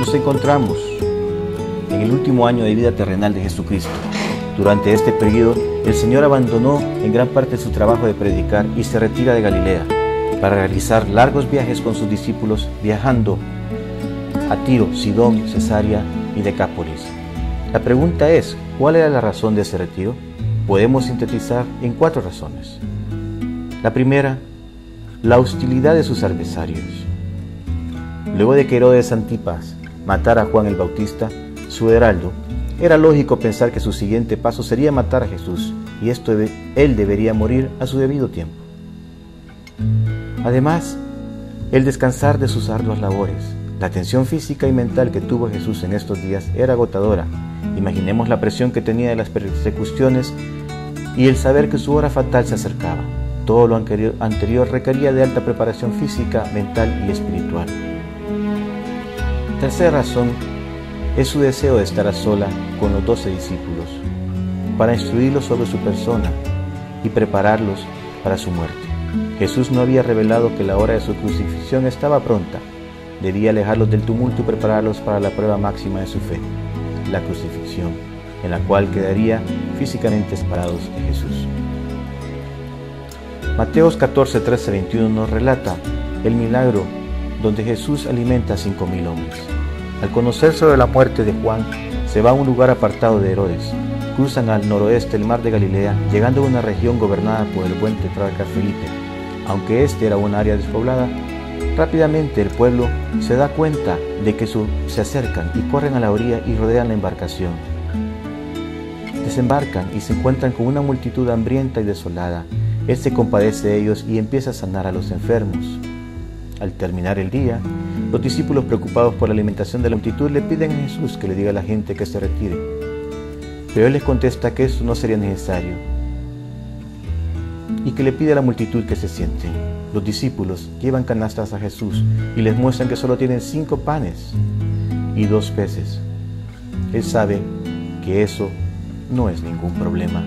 Nos encontramos en el último año de vida terrenal de Jesucristo. Durante este periodo, el Señor abandonó en gran parte su trabajo de predicar y se retira de Galilea para realizar largos viajes con sus discípulos, viajando a Tiro, Sidón, Cesarea y Decápolis. La pregunta es, ¿cuál era la razón de ese retiro? Podemos sintetizar en 4 razones. La primera, la hostilidad de sus adversarios. Luego de que Herodes Antipas matara a Juan el Bautista, su heraldo, era lógico pensar que su siguiente paso sería matar a Jesús, y él debería morir a su debido tiempo. Además, el descansar de sus arduas labores. La tensión física y mental que tuvo Jesús en estos días era agotadora. Imaginemos la presión que tenía de las persecuciones y el saber que su hora fatal se acercaba. Todo lo anterior requería de alta preparación física, mental y espiritual. Tercera razón es su deseo de estar a sola con los 12 discípulos, para instruirlos sobre su persona y prepararlos para su muerte. Jesús no había revelado que la hora de su crucifixión estaba pronta. Debía alejarlos del tumulto y prepararlos para la prueba máxima de su fe, la crucifixión, en la cual quedaría físicamente separados de Jesús. Mateos 14, 13, 21 nos relata el milagro donde Jesús alimenta a 5,000 hombres. Al conocer sobre la muerte de Juan, se va a un lugar apartado de Herodes. Cruzan al noroeste el mar de Galilea, llegando a una región gobernada por el buen tetrarca Felipe. Aunque este era un área despoblada, rápidamente el pueblo se da cuenta de que se acercan y corren a la orilla y rodean la embarcación. Desembarcan y se encuentran con una multitud hambrienta y desolada. Él se compadece de ellos y empieza a sanar a los enfermos. Al terminar el día, los discípulos, preocupados por la alimentación de la multitud, le piden a Jesús que le diga a la gente que se retire. Pero él les contesta que eso no sería necesario y que le pide a la multitud que se sienten. Los discípulos llevan canastas a Jesús y les muestran que solo tienen 5 panes y 2 peces. Él sabe que eso no es ningún problema.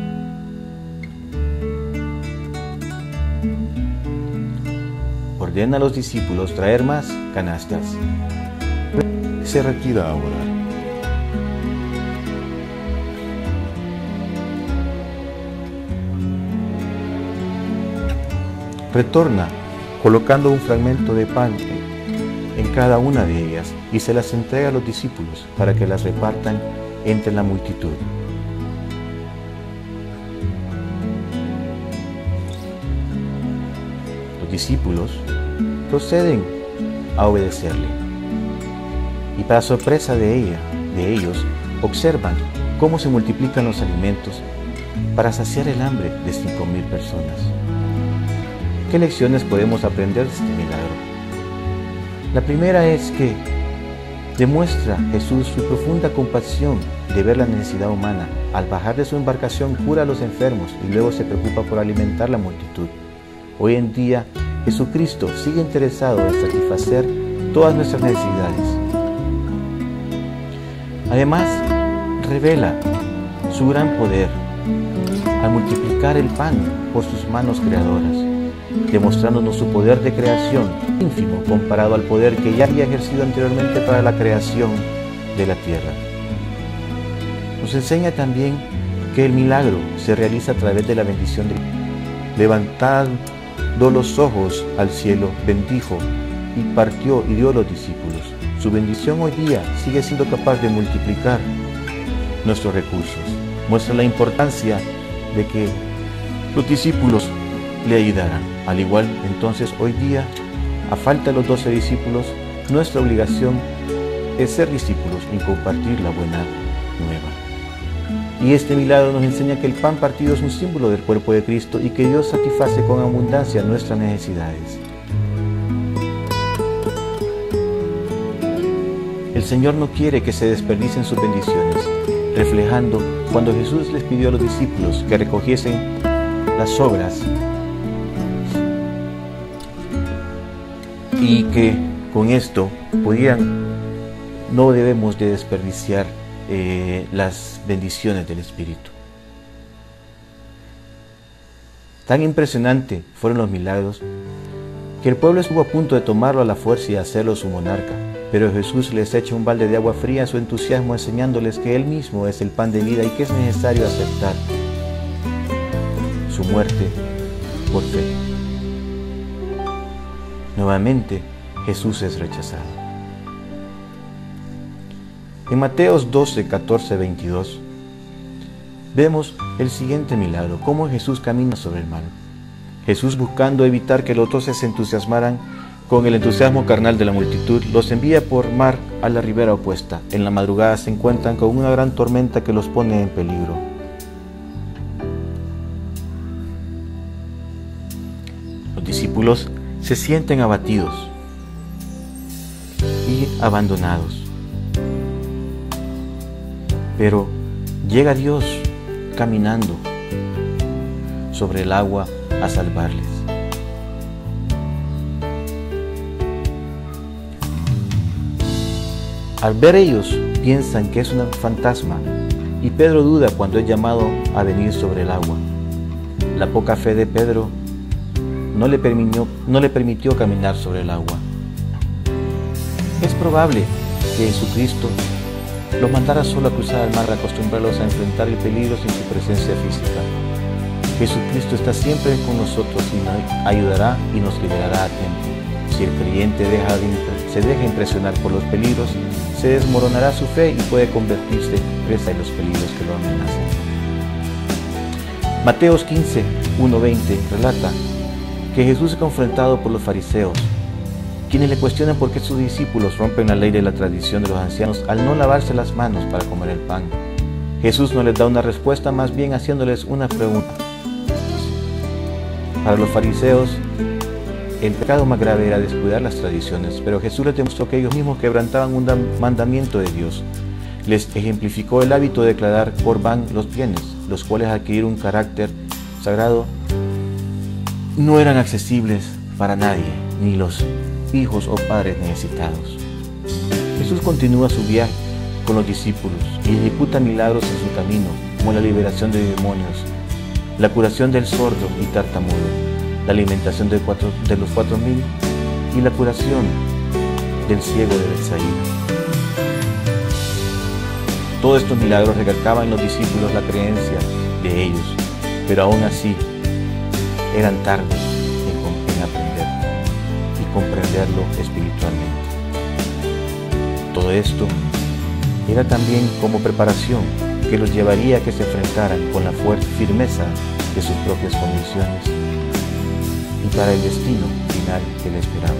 Ordena a los discípulos traer más canastas. Se retira a orar. Retorna colocando un fragmento de pan en cada una de ellas y se las entrega a los discípulos para que las repartan entre la multitud. Los discípulos proceden a obedecerle y, para sorpresa de ellos, observan cómo se multiplican los alimentos para saciar el hambre de 5,000 personas. ¿Qué lecciones podemos aprender de este milagro? La primera es que demuestra Jesús su profunda compasión de ver la necesidad humana. Al bajar de su embarcación cura a los enfermos y luego se preocupa por alimentar la multitud. Hoy en día, Jesucristo sigue interesado en satisfacer todas nuestras necesidades. Además, revela su gran poder al multiplicar el pan por sus manos creadoras, demostrándonos su poder de creación ínfimo comparado al poder que ya había ejercido anteriormente para la creación de la tierra. Nos enseña también que el milagro se realiza a través de la bendición de Dios. Levantando los ojos al cielo, bendijo y partió y dio a los discípulos. Su bendición hoy día sigue siendo capaz de multiplicar nuestros recursos. Muestra la importancia de que los discípulos le ayudaran. Al igual, entonces, hoy día, a falta de los 12 discípulos, nuestra obligación es ser discípulos y compartir la buena nueva. Y este milagro nos enseña que el pan partido es un símbolo del cuerpo de Cristo y que Dios satisface con abundancia nuestras necesidades. El Señor no quiere que se desperdicien sus bendiciones, reflejando cuando Jesús les pidió a los discípulos que recogiesen las sobras y que con esto no debemos de desperdiciar las bendiciones del Espíritu. Tan impresionante fueron los milagros que el pueblo estuvo a punto de tomarlo a la fuerza y hacerlo su monarca. Pero Jesús les echa un balde de agua fría en su entusiasmo, enseñándoles que Él mismo es el pan de vida y que es necesario aceptar su muerte por fe. Nuevamente, Jesús es rechazado. En Mateos 12, 14, 22, vemos el siguiente milagro, cómo Jesús camina sobre el mar. Jesús, buscando evitar que los otros se entusiasmaran con el entusiasmo carnal de la multitud, los envía por mar a la ribera opuesta. En la madrugada se encuentran con una gran tormenta que los pone en peligro. Los discípulos se sienten abatidos y abandonados. Pero llega Dios caminando sobre el agua a salvarles. Al ver ellos, piensan que es un fantasma, y Pedro duda cuando es llamado a venir sobre el agua. La poca fe de Pedro no le permitió caminar sobre el agua. Es probable que Jesucristo los mandara solo a cruzar el mar, a acostumbrarlos a enfrentar el peligro sin su presencia física. Jesucristo está siempre con nosotros y nos ayudará y nos liberará a tiempo. Si el creyente se deja impresionar por los peligros, se desmoronará su fe y puede convertirse en presa de los peligros que lo amenazan. Mateos 15, 1-20 relata que Jesús es confrontado por los fariseos, quienes le cuestionan por qué sus discípulos rompen la ley de la tradición de los ancianos al no lavarse las manos para comer el pan. Jesús no les da una respuesta, más bien haciéndoles una pregunta. Para los fariseos, el pecado más grave era descuidar las tradiciones, pero Jesús les demostró que ellos mismos quebrantaban un mandamiento de Dios. Les ejemplificó el hábito de declarar Corbán, los bienes, los cuales al adquirir un carácter sagrado no eran accesibles para nadie, ni los hijos o padres necesitados. Jesús continúa su viaje con los discípulos y ejecuta milagros en su camino, como la liberación de demonios, la curación del sordo y tartamudo, la alimentación de los 4,000 y la curación del ciego de Betsaida. Todos estos milagros recalcaban en los discípulos la creencia de ellos, pero aún así eran tarde en aprender y comprenderlo espiritualmente. Todo esto era también como preparación que los llevaría a que se enfrentaran con la fuerte firmeza de sus propias convicciones y para el destino final que le esperaba.